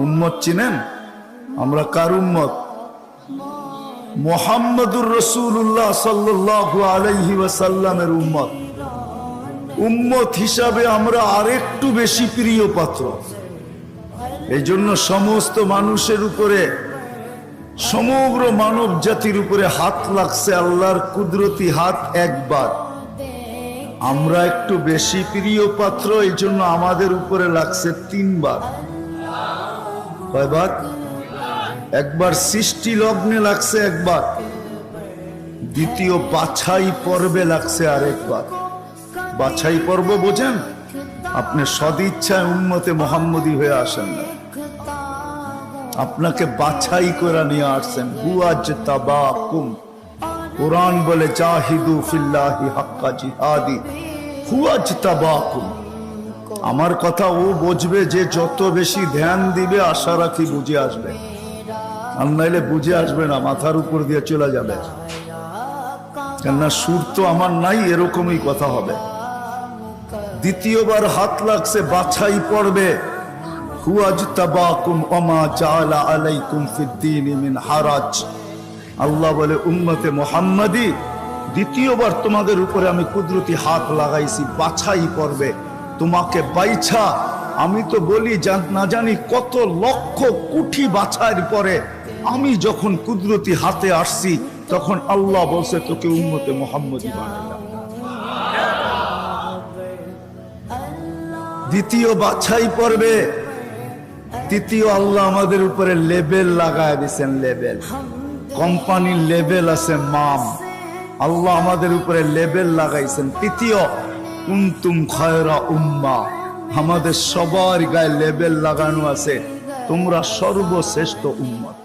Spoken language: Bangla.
উম্মত চিনেন? আমরা কার উম্মত? মুহাম্মদুর রাসূলুল্লাহ সাল্লাল্লাহু আলাইহি ওয়াসাল্লামের উম্মত। উম্মত হিসাবে আমরা আরেকটু বেশি প্রিয় পাত্র। এই জন্য সমস্ত মানুষের উপরে, সমগ্র মানব জাতির উপরে হাত লাগছে আল্লাহর কুদরতি হাত একবার। আমরা একটু বেশি প্রিয় পাত্র, এই জন্য আমাদের উপরে লাগছে তিনবার। কয়বার? একবার সৃষ্টি লগ্নে লাগছে একবার, দ্বিতীয় বাছাই পর্বে লাগছে আরেকবার। বাছাই পর্ব বোঝেন? আপনি সদিচ্ছায় উম্মতে মুহাম্মদী হয়ে আসেন না, আপনাকে বাছাই করে নিয়ে আসছেন। হুয়াজতাবাকুম, কোরআন বলে জাহিদু ফিল্লাহি হাক্কা জিহাদি, হুয়াজতাবাকুম। আমার কথা ও বুঝবে যে যত বেশি ধ্যান দিবে, আশা রাখি বুঝে আসবে। আর নাইলে বুঝে আসবে না, মাথার উপর দিয়ে চলে যাবে। কেননা সুর তো আমার নাই, এরকমই কথা হবে। দ্বিতীয়বার হাত লাগছে বাছাই পড়বে। হুয়াজতাবাকুম ওমা জাআলা আলাইকুম ফিদ্দীনি মিন হারাজ। আল্লাহ বলে উম্মতে মুহাম্মাদি, দ্বিতীয়বার তোমাদের উপরে আমি কুদরতি হাত লাগাইছি বাছাই পড়বে। তোমাকে বাইছা, আমি তো বলি না জানি কত লক্ষ কোটি বাছাইয়ের পরে আমি যখন কুদরতি হাতে আসছি, তখন আল্লাহ বলছে তোকে উম্মতে মুহাম্মাদি বানাইলাম। দ্বিতীয় বাছাই পড়বে, তৃতীয় আল্লাহ আমাদের উপরে লেবেল লাগায় দিয়েছেন। লেবেল, কোম্পানির লেবেল আছে মাম, আল্লাহ আমাদের উপরে লেবেল লাগাইছেন। তৃতীয় কুনতুম খায়রা উম্মাহ, আমাদের সবার গায়ে লেবেল লাগানো আছে, তোমরা সর্বশ্রেষ্ঠ উম্মত।